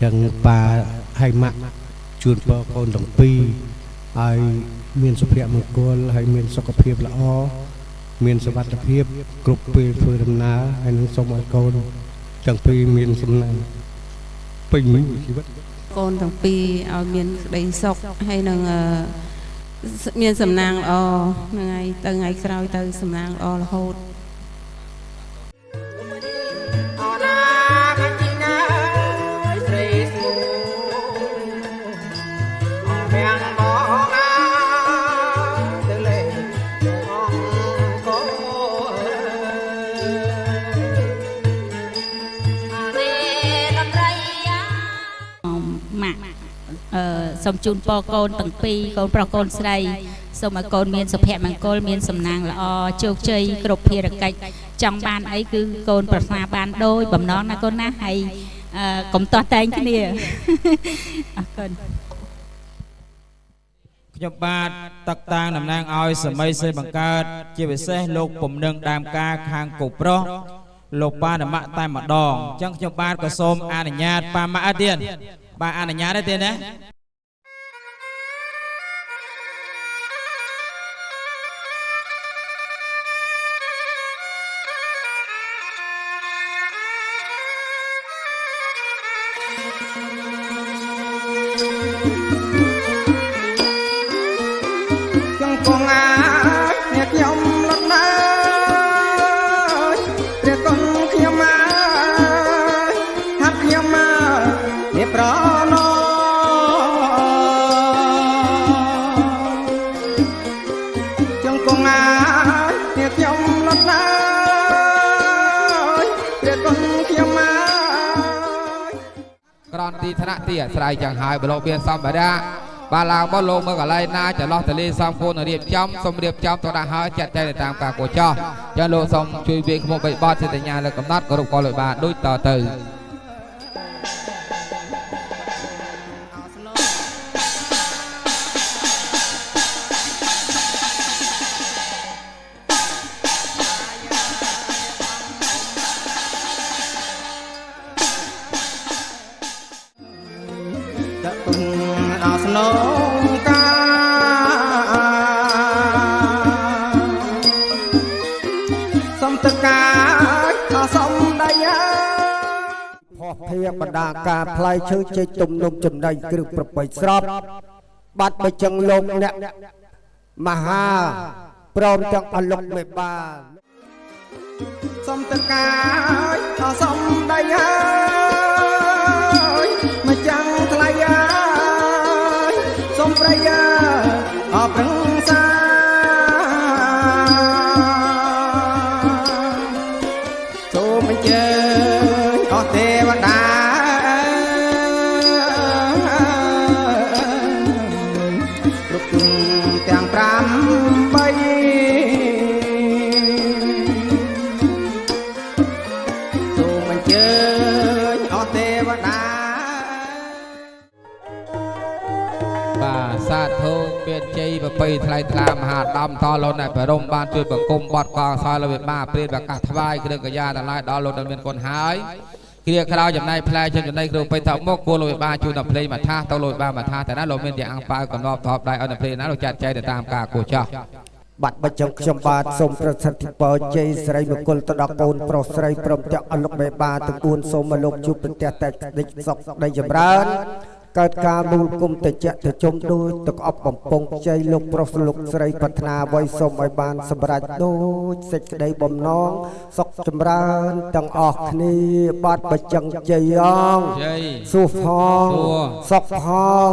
ยังปลาให้มักชวนปอคนตั้งปีให้มีสุขภาพมงคลให้มีสุขภาพละอ้อมีสวัสดิภาพกรุบปีเพื่อดำนาให้นังสมัยก่อนจังปีมีสำนักปีมีชีวิตก่อนตั้งปีเอามีได้ศกให้นังมีสำนักอ้อยังไงตั้งไงคราวตั้งสำนักอ้อละโหดสมจูนปอโกนตั้งปีโกนปรโกนใส่สมัยโกนเมียนสุภาพมังโกลเมียนสำนางละอโจกเจยกรบเพียรกัยจังบานไอ้คือโกนประสาบานโดยบ่มน้องนะโกนนะให้กลมต่อแตงที่นี่ขยบบาดตักตางนำนางอ้อยสมัยเสบังการเจีบเสโลกผมเนืองดามกาคางกุปรโลกปานมะใต้มาดองจังขยบบาดก็ส้มอาญาตปามาอาเตียนปาอาญาได้เตียนนะ ទីថ្នាក់ទីអាស្រ័យយ៉ាងហើយបលោកមានសម្ភារៈបាទឡើងមកលោកមើលកន្លែងណាចន្លោះទលេសំគួរនឹងរៀបចំសូមរៀបចំទៅដាក់ហើយចាត់ចែងទៅតាមការគួរចោះចឹងលោកសូមជួយវាយខ្មុំបីបត់សេចក្ដីញ្ញាលើកំណត់គោរពកលលោកបាទដូចតទៅភាបដាការផ្លែឈើចេកទុំនំចំណីគ្រឿងប្រពៃស្របបាត់បិចឹងលោកអ្នកមហាព្រមទាំងអលុកមេបាសំតកាយសំដីហើយមកចាំងថ្លៃហើយសំប្រៃអប្រឹងសាសូមអញ្ជើញអស់ទេវតាសាធុមានជ័យប្រពៃថ្លៃថ្លាមហាដំតលោកអ្នកបរមបានជួយបង្គំបាត់កងសោលវិបាព្រានប្រកាសថ្វាយគ្រឿងកញ្ញាទាំងឡាយដល់លោកដែលមានគុណហើយគ្រាក្រោយចំណាយផ្លែចំណីគ្រូពេទ្យទៅមកគួរលោកវិបាជួយដល់ភ្លេងមកថាទៅលោកវិបាមកថាតែណាលោកមានជាអង្គប៉ៅកំណប់ថប់ដៃឲ្យដល់ភ្លេងណាលោកចាត់ចែងទៅតាមការគួរចោះបាត់បច្ចុប្បន្នខ្ញុំបាទសូមប្រសិទ្ធិពរជ័យស្រីមង្គលទៅដល់កូនប្រុសស្រីព្រមទាំងអលុកមេបាទាំង4សូមមកលោកជួបប្រទះតែក្តីសុខក្តីចម្រើនកើតការមូលគុំតិចទៅជុំដូចទឹកអប់បំពង់ជ័យលោកប្រុសលោកស្រីប្រាថ្នាអ្វីសូមឲ្យបានសម្រេចដូចសេចក្តីបំណងសុខចម្រើនទាំងអស់គ្នាបាទបច្ចុប្បន្នជ័យអង្គសួរផងសុខផង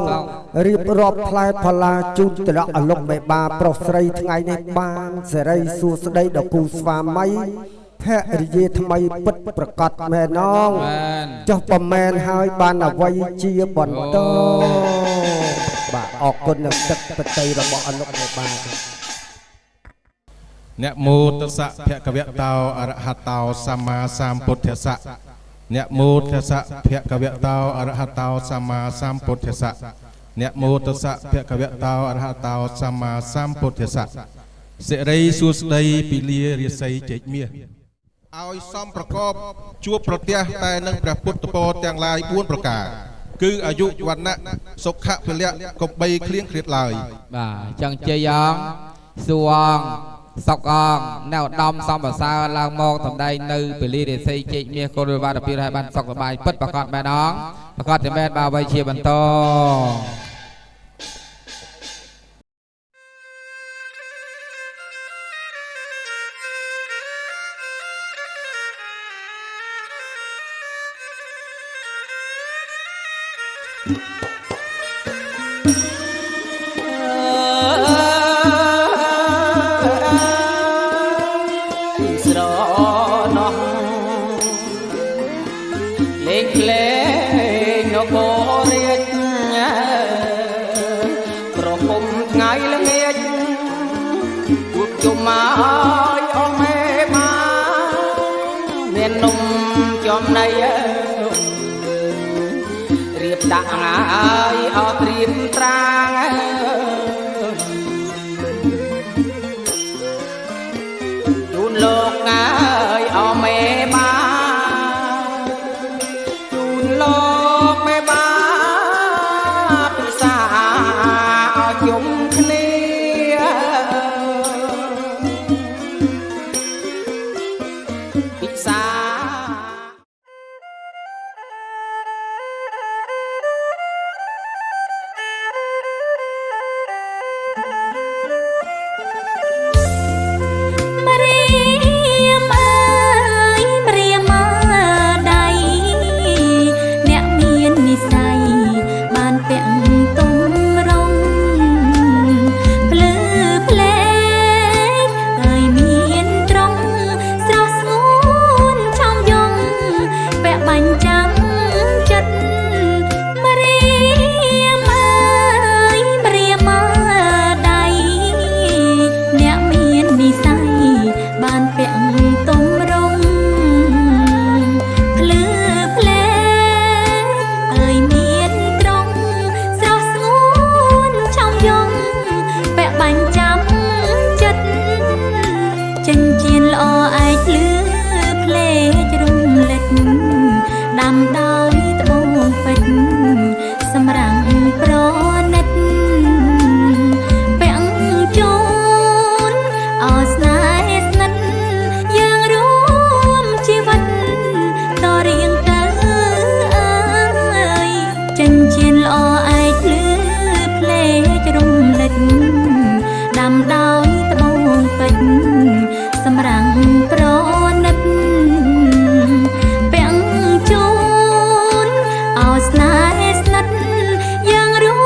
រៀបរាប់ផ្លែផល្លាជូនទៅដល់អលុកមេបាប្រុសស្រីថ្ងៃនេះបានសេរីសួស្តីដល់គូស្វាមីភរិយាថ្មីពិតប្រកបមែនអងចុះប្រមែនហើយបានអ្វីជាបន្តបាទអរគុណនឹងទឹកបតីរបស់អនុមេបាអ្នកមោទសៈភគវតោអរហតោសម្មាសម្ពុទ្ធស្សៈអ្នកមោទសៈភគវតោអរហតោសម្មាសម្ពុទ្ធស្សៈអ្នកមោទសៈភគវតោអរហតោសម្មាសម្ពុទ្ធស្សៈសិរីសួស្តីពីលារាសីចេកមាសឲ្យសំប្រកបជួបប្រទះតែនឹងព្រះពុទ្ធពរទាំងឡាយ4ប្រការគឺអាយុវណ្ណៈសុខៈពលៈកុំបីឃ្លៀងឃ្លាតឡើយបាទចឹងជ័យអង្គសួងសុកអង្គនៅឧត្តមសម្បសើរឡើងមកសម្ដែងនៅពលិរិស័យជែកមាសកូនវិបាតពីឲ្យបានសុខសប្បាយពិតប្រកបមែនអង្គប្រកបតែមែនបាទអ្វីជាបន្តរៀបដាក់ហើយអត់រៀបត្រាងជូនលោកហើយអមេបាជូនលោកមេបាពិសាអជុំគ្នាពិសា ល្អឯកលឺភ្លេចរំលឹកដាំដោយត្បូងពេជ្រសម្រាំងប្រណិតពាំងជូនអោស្នេហ៍ស្និទ្ធយើងរួមជីវិតតរៀងទៅអើយចិញ្ចៀនល្អឯកលឺភ្លេចរំលឹកដាំដោយត្បូងពេជ្រសម្រាំងប្រណិតពាំងជូនអោស្នេហ៍ស្និទ្ធយើងរួ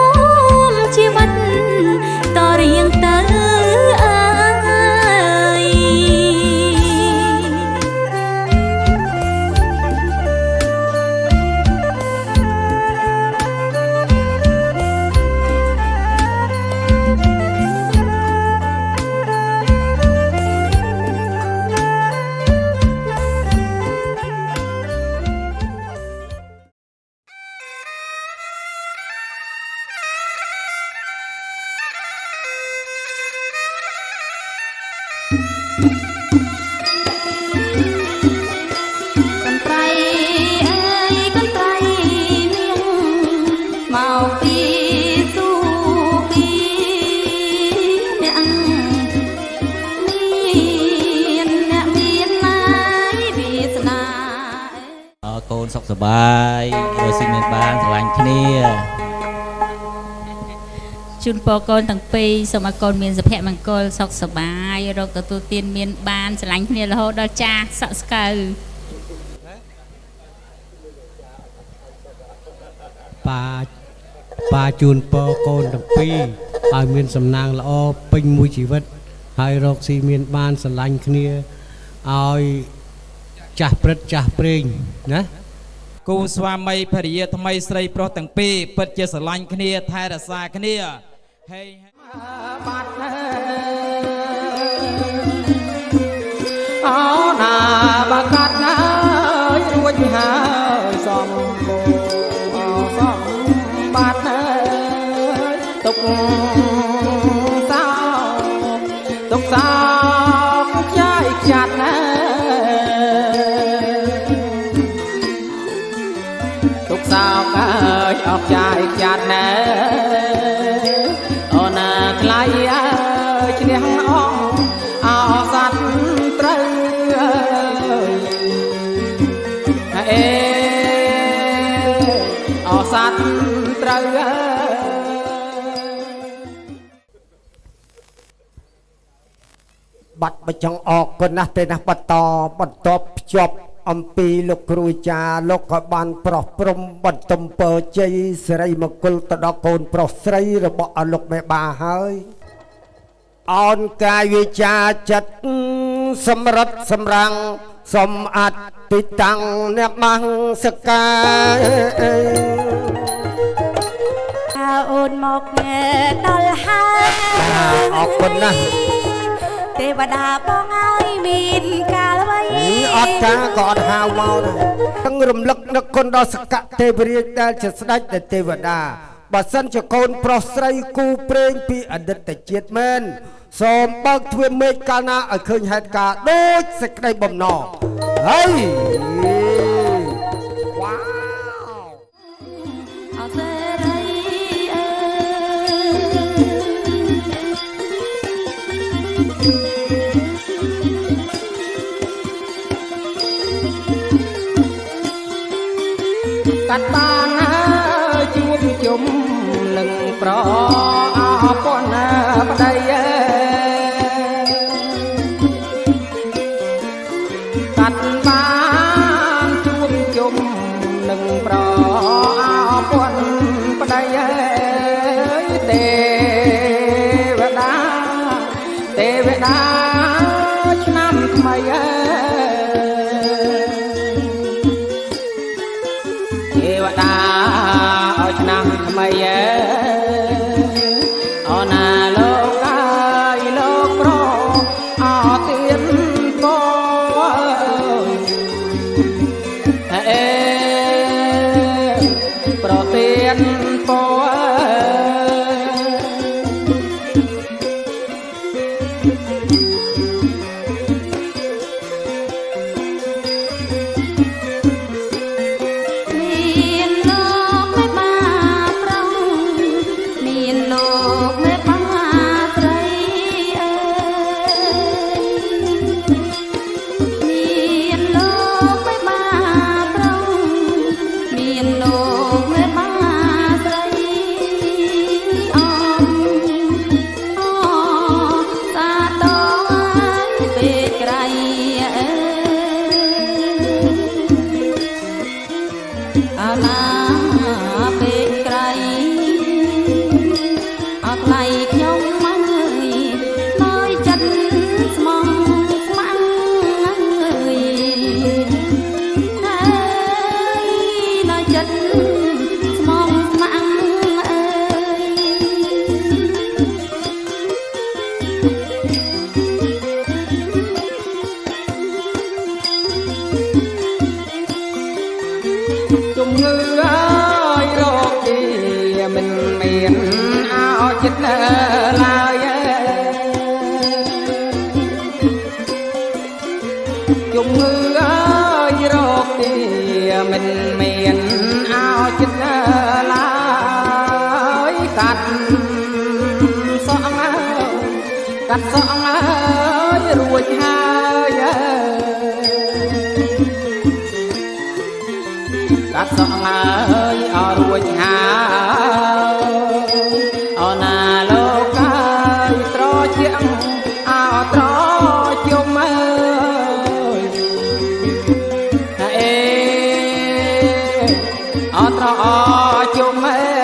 មជីវិតតរៀងទៅអើយកន្ត្រៃអើយកន្ត្រៃនាងមកពីស៊ូពីអ្នកមានអ្នកមានណាយវាសនាកូនសុខសប្បាយរស់ស៊ីមានបានស្រឡាញ់គ្នាជូនពរកូនទាំងពីរសូមឲ្យកូនមានសុភមង្គលសុខសប្បាយរកទទួលទានមានបានស្រឡាញ់គ្នារហូតដល់ចាស់សក់ស្កៅប៉ាជូនពរកូនទាំងពីរឲ្យមានសំណាងល្អពេញមួយជីវិតហើយរកស៊ីមានបានស្រឡាញ់គ្នាឲ្យចាស់ព្រឹត្តចាស់ព្រេងណាគូស្វាមីភរិយាថ្មីស្រីប្រុសទាំងពីរពិតជាស្រឡាញ់គ្នាថែរក្សាគ្នាហើយបាត់អូណាបាកាត់ណារួចហើយសំគោសំបាត់ទុកសោទុកសោខ្យាយខ្ចាត់ណាទុកសោកអើយអស់ចាយខ្ចាត់ណាអូណាថ្លៃអើយឈ្នះអស់អោសัตว์ត្រូវអេអោសัตว์ត្រូវបាត់បញ្ចង់អរគុណណាស់ទេណាបន្តភ្ជាប់អំពីលោកគ្រូចាលោកក៏បានប្រោះព្រំបន្ទំពរជ័យសិរីមង្គលទៅដល់កូនប្រុសស្រីរបស់អលោកមេបាហើយអោនកាយវិជាចិត្តសម្រិតសម្រាំងសំអតិតាំងអ្នកមង្សកាអូនមកដល់ហើយអរគុណណាស់ទេវតាបងឲ្យមានកាលអ្វីអត់តាក៏អត់ហៅមកដែរទាំងរំលឹកនឹកគុណដល់សកទេវរាជដែលជាស្ដេចនៃទេវតាបើសិនជាកូនប្រុសស្រីគូព្រេងពីអតីតជាតិមែនសូមបើកទ្វារមេឃកាលណាឲ្យឃើញហេតុការណ៍ដូចសេចក្តីបំណងហើយវ៉ាវអសេរីអើកាត់បានហើយជួបជុំនឹងប្រអពណាប្តីកាត់បានជួបជុំនឹងប្រអពនប្តីទេវតាឆ្នាំថ្មីទេវតាឲ្យឆ្នាំថ្មីអូណាលោកកាយលោកប្រអទៀនបអេប្រទៀនប ជុំងឺអើយរកទីមិនមានអោចិត្តឡើយកាត់សក់អើយកាត់សក់អើយរួចហើយកាត់សក់អើយអររួចហើយអូណាលោកកាយត្រជាងអោត្រជុំអើយអេអោត្រជុំអើយ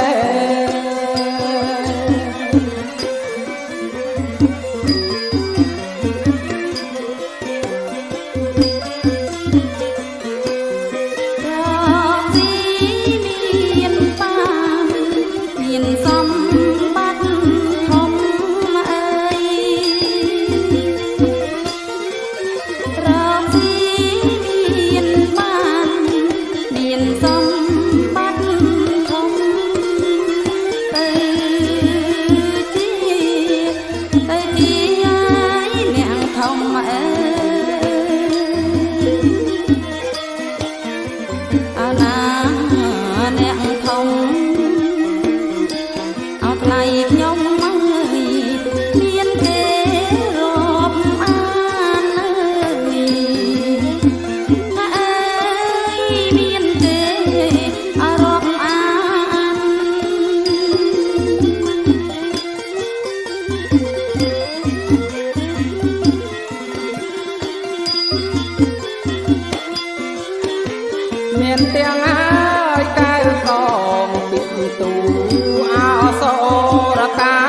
មានទាំងហើយកៅកងពីទូអោសូរកា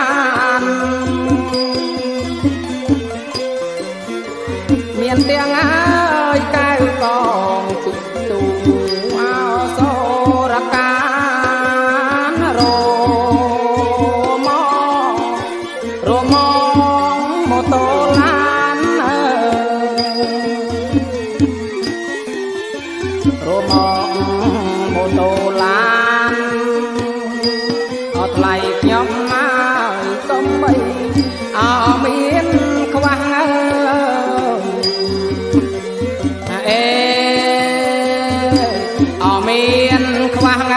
នមានទាំងហើយកៅកងពីទូអោសូរកានរមម៉ូតូឡានរមម៉ូតូឡានអត់ថ្លៃខ្ញុំមកកំបីអមានខ្វះអេអមានខ្វះ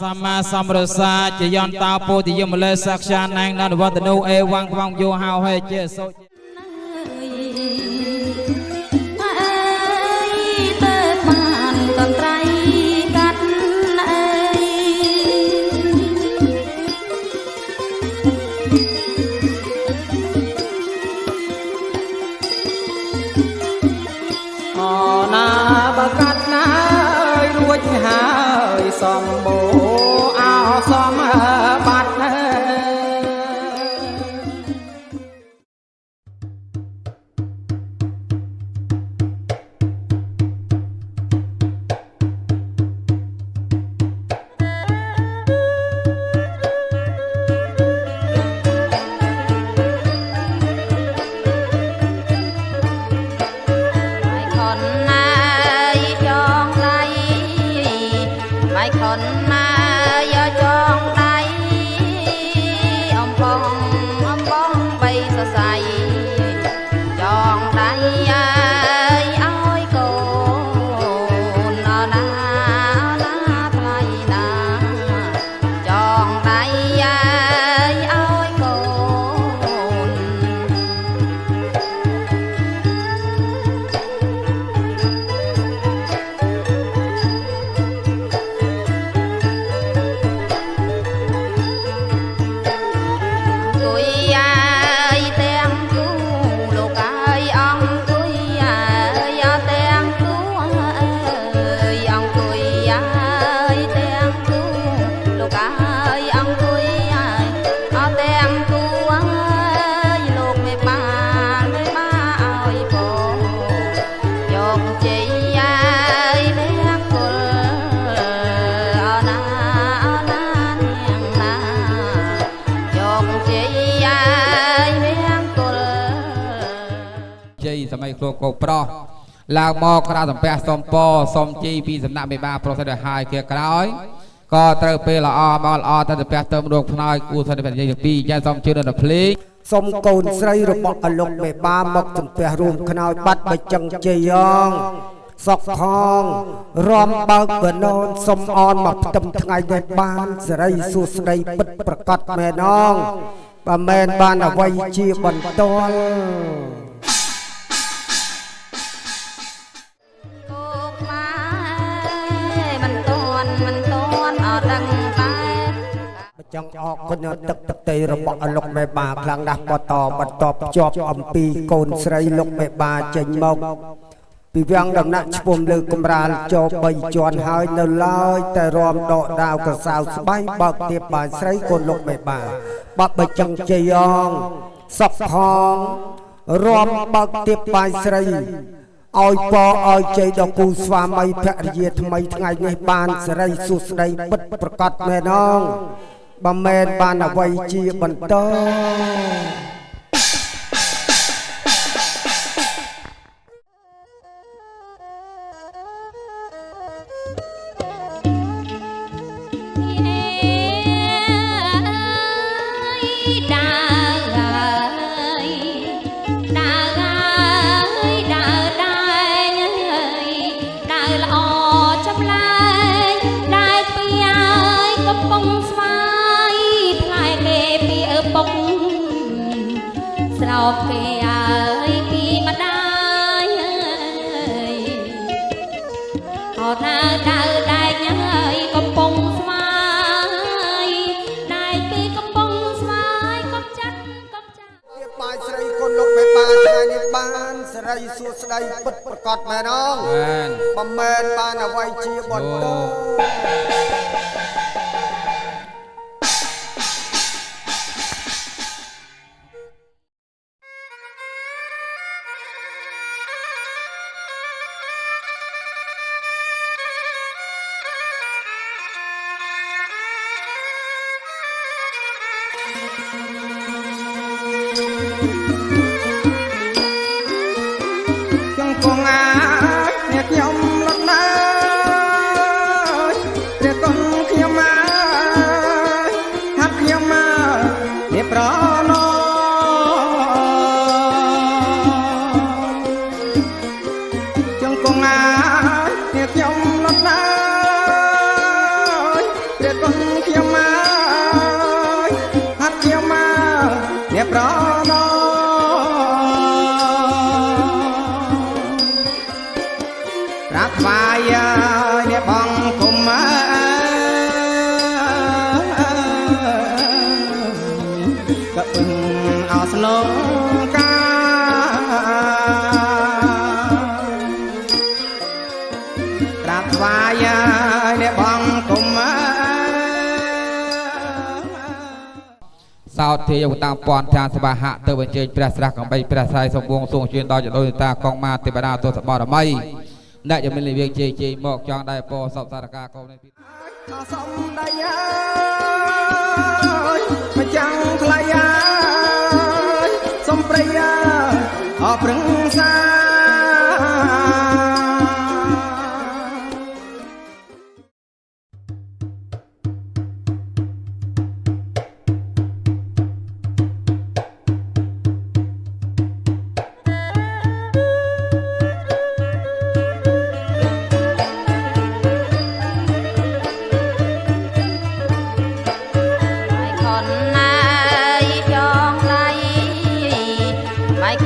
សម្មាសម្ពុទ្ធសាជាយន្តោពោធិយមលេសាខ្យាណាងនវតនុអេវ៉ាំងខ្វងយោហៅហេជាសុណាបកាត់ណារួចហើយសំបូអោសំបាត់ គ្រួកោប្រោះឡើងមកក្រៅសំពះសុំពរសុំជីពីសំណាក់មេបាប្រុសទៅហើយគេក្រោយក៏ត្រូវពេលល្អមកល្អទៅសំពះទៅម្ដងផ្នើយគូសិនតែនិយាយពីចាសុំជឿដល់ភ្លេងសុំកូនស្រីរបស់អលោកមេបាមកសំពះរួមខ្នើយបាត់បិចឹងជ័យងសុកផងរំបើកបណូនសុំអនមកផ្ទឹមថ្ងៃនេះបានសេរីសួស្ដីពិតប្រកបមែនងបើមែនបានអ្វីជាបន្ទាល់ចង់អរគុណទឹកតីរបស់អលោកមេបាខ្លាំងណាស់បន្តភ្ជាប់អំពីកូនស្រីលោកមេបាចេញមកពីវាំងដំណាក់ឈ្មោះលើកំរាលចូល3ជាន់ហើយនៅឡើយតែរំដកដាវកសៅស្បែកបើកទៀបបាយស្រីកូនលោកមេបាបាត់បិចឹងជ័យងសុកផងរំបើកទៀបបាយស្រីឲ្យពរឲ្យជ័យដល់គូស្វាមីភរិយាថ្មីថ្ងៃនេះបានសេរីសួស្ដីពិតប្រកបមែនងបើមែនបានអ្វីជាបន្តគេអើយពីម្ដាយអត់ណាដើរដែកហើយកំពុងស្វាយដែកពីកំពុងស្វាយកុំចាត់ទៀបបាយស្រីកូនលោកមេបាថ្ងៃនេះបានសេរីសួស្ដីពិតប្រកបមែនអងបើមែនបានអ្វីជាបន្តសោតធាយកតាមពន្ធចានសបាហៈទៅបញ្ជេញព្រះស្រះកំបីព្រះស្រ័យសំវងសួងជឿនដល់ចដូនតាកងមាទេវតាទស្សបរមីអ្នកយមិនវិជាជ័យមកចង់ដែរពោសពសារកាកោនេះសំដីអើយមិនចាំងថ្លៃអើយសំព្រៃអើយអប្រឹងសា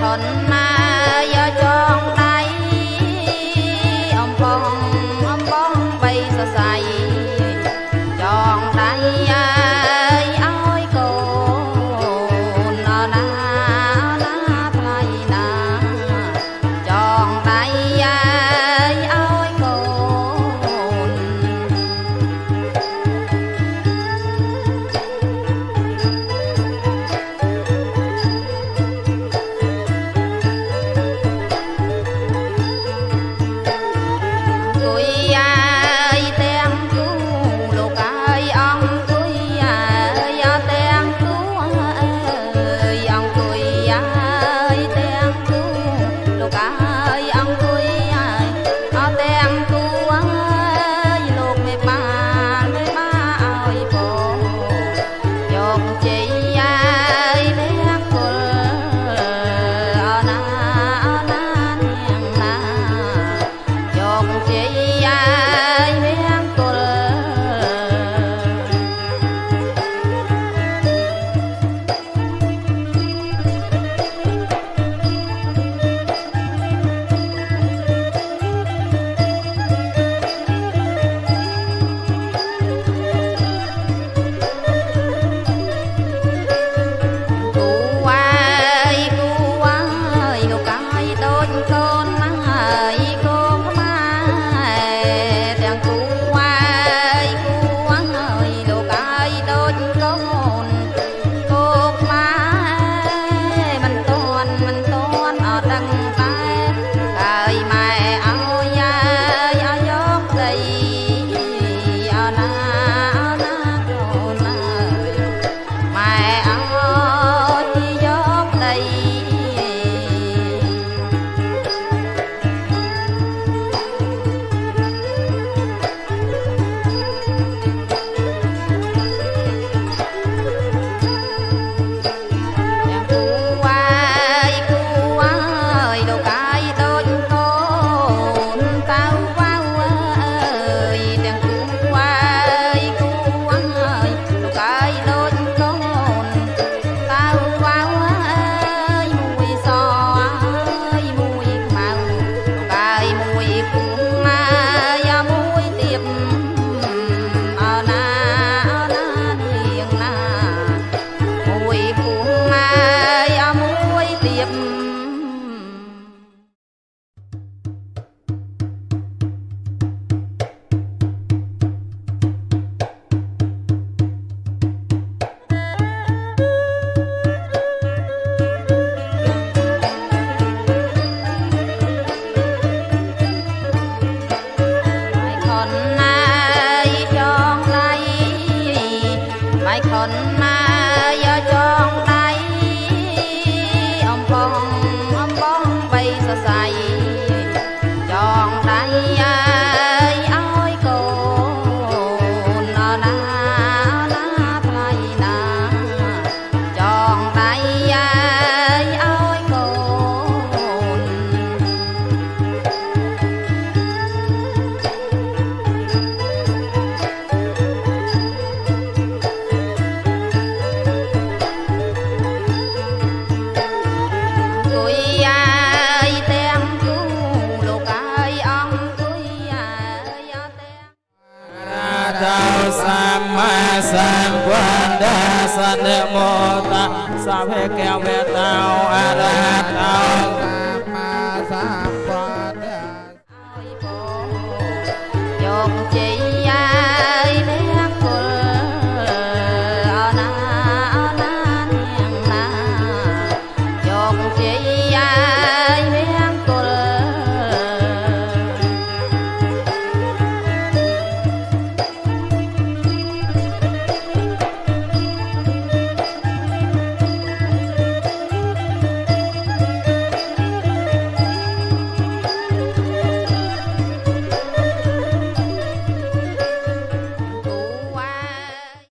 ខនណាយ ភេកវៈតោអរហតោ